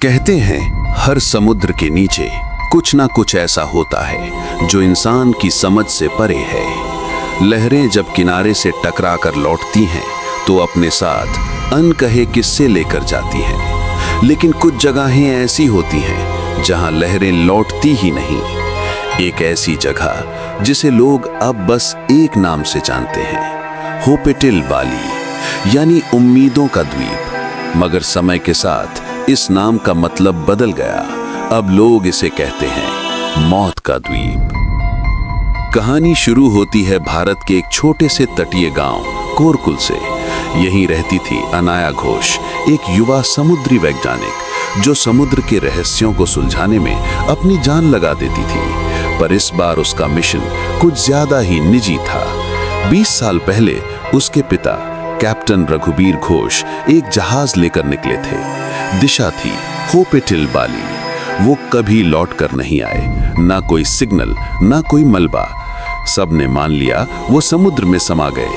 कहते हैं हर समुद्र के नीचे कुछ ना कुछ ऐसा होता है जो इंसान की समझ से परे है। लहरें जब किनारे से टकरा कर लौटती हैं तो अपने साथ अनकहे किस्से लेकर जाती हैं। लेकिन कुछ जगहें ऐसी होती हैं जहां लहरें लौटती ही नहीं। एक ऐसी जगह जिसे लोग अब बस एक नाम से जानते हैं, होपेटिल बाली यानी उम्मीदों का द्वीप। मगर समय के साथ इस नाम का मतलब बदल गया। अब लोग इसे कहते हैं मौत का द्वीप। कहानी शुरू होती है भारत के एक छोटे से तटीय गांव कोरकुल से। यहीं रहती थी अनाया घोष, एक युवा समुद्री वैज्ञानिक जो समुद्र के रहस्यों को सुलझाने में अपनी जान लगा देती थी। पर इस बार उसका मिशन कुछ ज्यादा ही निजी था। 20 साल पहले उसके पिता कैप्टन रघुबीर घोष एक जहाज लेकर निकले थे। दिशा थी होपेटिल बाली। वो कभी लौट कर नहीं आए, ना कोई सिग्नल, ना कोई मलबा। सबने मान लिया वो समुद्र में समा गए,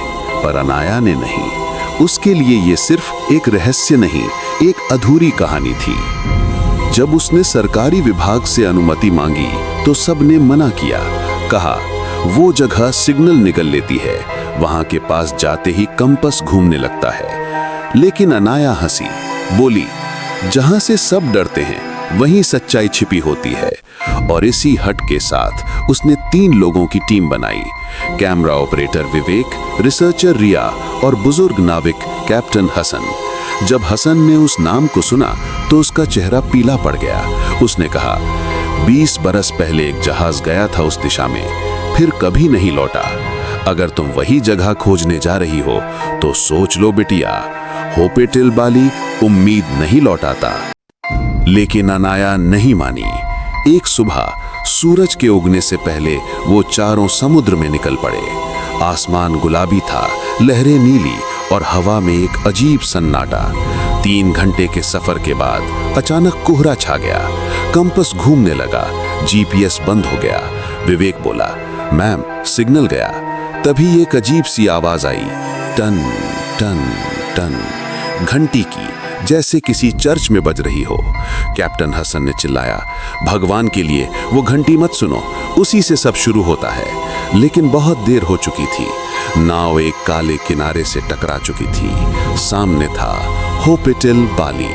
पर अनाया ने नहीं। उसके लिए ये सिर्फ एक रहस्य नहीं, एक अधूरी कहानी थी। जब उसने सरकारी विभाग से अनुमति मांगी तो सबने मना किया। कहा वो जगह सिग्नल निकल लेती है, वहां के पास जाते ही कंपास घूमने लगता है। लेकिन अनाया हंसी, बोली जहां से सब डरते हैं वहीं सच्चाई छिपी होती है। और इसी हट के साथ उसने 3 लोगों की टीम बनाई। कैमरा ऑपरेटर विवेक, रिसर्चर रिया और बुजुर्ग नाविक कैप्टन हसन। जब हसन ने उस नाम को सुना तो उसका चेहरा पीला पड़ गया। उसने कहा 20 बरस पहले एक जहाज गया था उस दिशा में, फिर कभी नहीं लौटा। अगर तुम वही जगह खोजने जा रही हो तो सोच लो बिटिया, होपेटिल बाली उम्मीद नहीं लौटाता। लेकिन अनाया नहीं मानी। एक सुबह सूरज के उगने से पहले वो चारों समुद्र में निकल पड़े। आसमान गुलाबी था, लहरें नीली और हवा में एक अजीब सन्नाटा। 3 घंटे के सफर के बाद अचानक कोहरा छा गया। कंपास घूमने लगा, जीपीएस बंद हो गया। विवेक बोला मैम सिग्नल गया। तभी एक अजीब सी आवाज आई, टन टन टन, घंटी की, जैसे किसी चर्च में बज रही हो। कैप्टन हसन ने चिल्लाया भगवान के लिए वो घंटी मत सुनो, उसी से सब शुरू होता है। लेकिन बहुत देर हो चुकी थी। नाव एक काले किनारे से टकरा चुकी थी। सामने था होपेटिल बाली।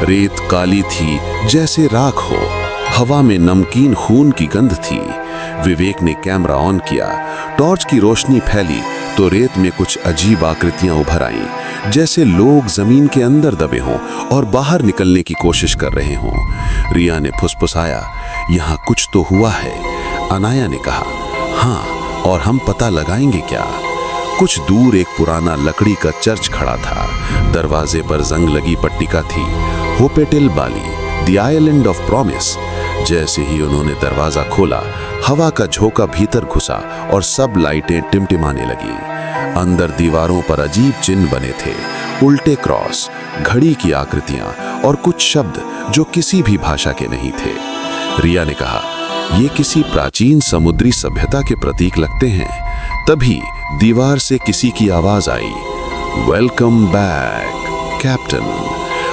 रेत काली थी जैसे राख हो, हवा में नमकीन खून की गंध थी। विवेक ने कैमरा ऑन किया। टॉर्च की रोशनी फैली तो रेत में कुछ अजीब आकृतियां उभर आईं, जैसे लोग जमीन के अंदर दबे हों और बाहर निकलने की कोशिश कर रहे हों। रिया ने फुसफुसाया यहाँ कुछ तो हुआ है। अनाया ने कहा हाँ, और हम पता लगाएंगे क्या। कुछ दूर एक पुराना लकड़ी का चर्च खड़ा था। दरवाजे पर जंग लगी पट्टिका थी, होपेटिल बाली, द आइलैंड ऑफ प्रॉमिस। जैसे ही उन्होंने दरवाजा खोला, हवा का झोंका भीतर घुसा और सब लाइटें टिमटिमाने लगी। अंदर दीवारों पर अजीब चिन्ह बने थे, उल्टे क्रॉस, घड़ी की आकृतियां और कुछ शब्द जो किसी भी भाषा के नहीं थे। रिया ने कहा ये किसी प्राचीन समुद्री सभ्यता के प्रतीक लगते हैं। तभी दीवार से किसी की आवाज आई, वेलकम बैक कैप्टन।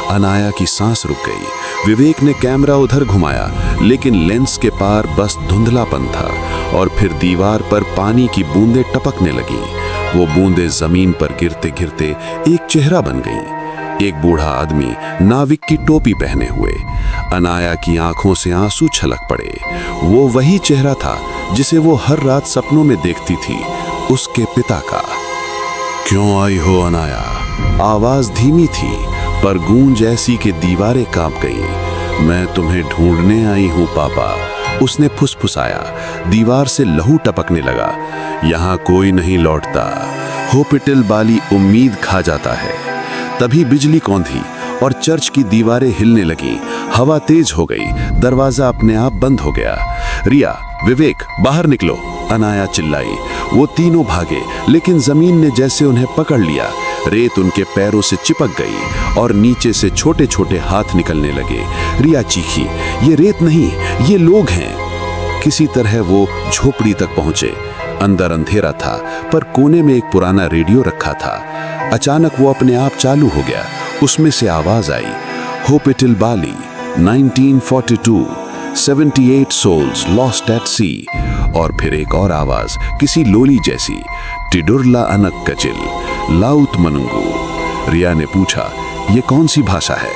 अनाया की सांस रुक गई। विवेक ने कैमरा उधर घुमाया, लेकिन लेंस के पार बस धुंधलापन था। और फिर दीवार पर पानी की बूंदें टपकने लगी। वो बूंदें जमीन पर गिरते गिरते एक चेहरा बन गई। एक बूढ़ा आदमी नाविक की टोपी पहने हुए। अनाया की आंखों से आंसू छलक पड़े। वो वही चेहरा था जिसे वो हर रात सपनों में देखती थी, उसके पिता का। क्यों आई हो अनाया? आवाज धीमी थी पर गूंज ऐसी कि दीवारें कांप गईं। मैं तुम्हें ढूंढने आई हूं पापा, उसने फुसफुसाया। दीवार से लहू टपकने लगा। यहाँ कोई नहीं लौटता, होपेटिल बाली उम्मीद खा जाता है। तभी बिजली कौंधी और चर्च की दीवारें हिलने लगीं। हवा तेज हो गई, दरवाजा अपने आप बंद हो गया। रिया, विवेक बाहर निकलो, अनाया चिल्लाई। वो तीनों भागे, लेकिन जमीन ने जैसे उन्हें पकड़ लिया। रेत उनके पैरों से चिपक गई और नीचे से छोटे छोटे हाथ निकलने लगे। रिया चीखी, ये रेत नहीं, ये लोग हैं। किसी तरह वो झोपड़ी तक पहुंचे। अंदर अंधेरा था, पर कोने में एक पुराना रेडियो रखा था। अचानक वो अपने आप चालू हो गया। उसमें से आवाज आई, होपिटिल बाली 1942, 78 souls lost at sea। और फिर एक और आवाज किसी लोली जैसी, टिडुरला अनक कचिल लाउत मनुंगू। रिया ने पूछा, ये कौन सी भाषा है?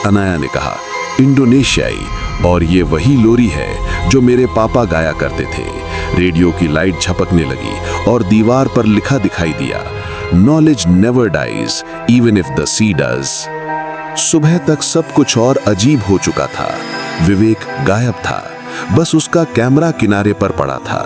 अनाया ने कहा, इंडोनेशियाई, और ये वही लोरी है जो मेरे पापा गाया करते थे। रेडियो की लाइट झपकने लगी और दीवार पर लिखा दिखाई दिया, knowledge never dies even if the sea does. सुबह तक सब कुछ और अजीब हो चुका था। विवेक गायब था, बस उसका कैमरा किनारे पर पड़ा था।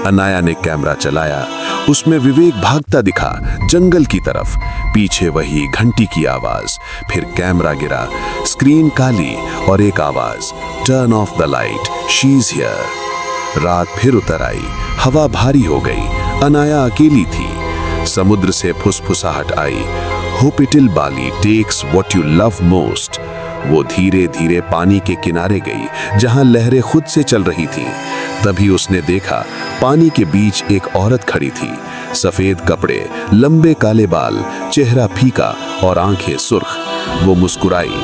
अनाया ने कैमरा चलाया, उसमें विवेक भागता दिखा जंगल की तरफ। पीछे वही घंटी की आवाज, फिर कैमरा गिरा, स्क्रीन काली और एक आवाज, turn off the light, she is here. रात फिर उतर आई, हवा भारी हो गई। अनाया अकेली थी। समुद्र से फुसफुसाहट आई, होपिटिल बाली टेक्स व्हाट यू लव मोस्ट। वो धीरे धीरे पानी के किनारे गई जहां लहरें खुद से चल रही थीं। तभी उसने देखा पानी के बीच एक औरत खड़ी थी। सफेद कपड़े, लंबे काले बाल, चेहरा फीका और आंखें सुर्ख। वो मुस्कुराई,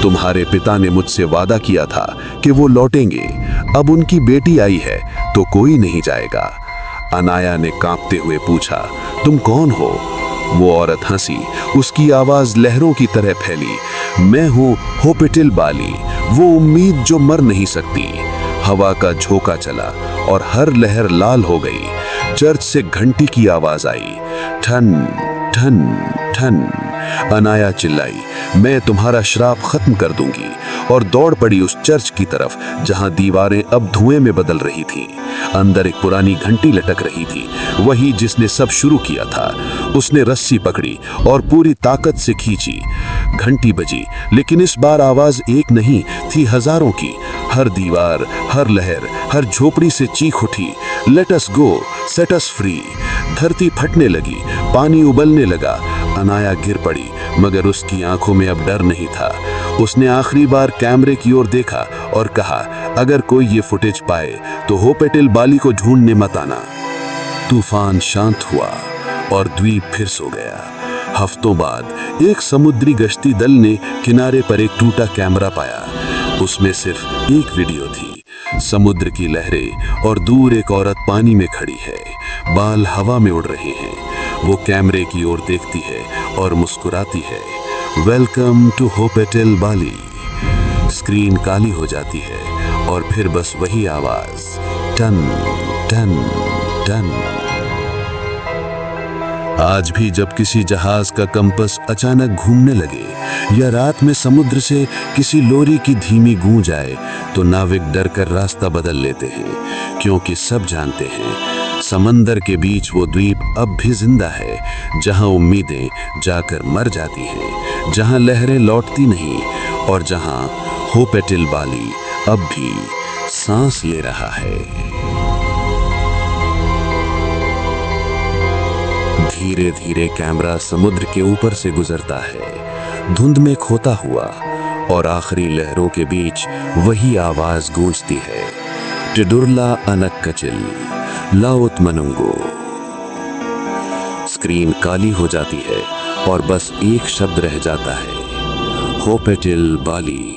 तुम्हारे पिता ने मुझसे वादा किया था कि वो लौटेंगे। अब उनकी बेटी आई है तो कोई नहीं जाएगा। अनाया ने कांपते हुए पूछा, तुम कौन हो? वो औरत हंसी, उसकी आवाज लहरों की तरह फैली, मैं हूं होपिटिल बाली, वो उम्मीद जो मर नहीं सकती। हवा का झोंका चला और हर लहर लाल हो गई। चर्च से घंटी की आवाज आई, ठन ठन ठन। अनाया चिल्लाई, मैं तुम्हारा श्राप खत्म कर दूंगी, और दौड़ पड़ी उस चर्च की तरफ जहां दीवारें अब धुएं में बदल रही थीं। अंदर एक पुरानी घंटी लटक रही थी, वही जिसने सब शुरू किया था। उसने रस्सी पकड़ी और पूरी ताकत से खींची। घंटी बजी, लेकिन इस बार आवाज एक नहीं थी, हजारों की। हर दीवार, हर लहर, हर झोपड़ी से चीख उठी, लेट अस गो, सेट अस फ्री। धरती फटने लगी, पानी उबलने लगा। अनाया गिर पड़ी, मगर उसकी आंखों में अब डर नहीं था। उसने आखिरी बार कैमरे की ओर देखा और कहा, अगर कोई ये फुटेज पाए तो होपिटिल बाली को ढूंढने मत आना। तूफान शांत हुआ और द्वीप फिर सो गया। हफ्तों बाद एक समुद्री गश्ती दल ने किनारे पर एक टूटा कैमरा पाया। उसमें सिर्फ एक वीडियो थी, समुद्र की लहरें और दूर एक औरत पानी में खड़ी है, बाल हवा में उड़ रहे हैं। वो कैमरे की ओर देखती है और मुस्कुराती है, वेलकम टू होपिटिल बाली। स्क्रीन काली हो जाती है और फिर बस वही आवाज, टन टन टन। आज भी जब किसी जहाज का कंपस अचानक घूमने लगे या रात में समुद्र से किसी लोरी की धीमी गूंज आए, तो नाविक डरकर रास्ता बदल लेते हैं, क्योंकि सब जानते हैं समंदर के बीच वो द्वीप अब भी जिंदा है, जहां उम्मीदें जाकर मर जाती हैं, जहां लहरें लौटती नहीं, और जहां होपिटिल बाली अब भी सांस ले रहा है। धीरे धीरे कैमरा समुद्र के ऊपर से गुजरता है, धुंध में खोता हुआ, और आखिरी लहरों के बीच वही आवाज गूंजती है, टिडुरला अनक कचिल लाउत मनुंगू। स्क्रीन काली हो जाती है और बस एक शब्द रह जाता है, होपिटिल बाली।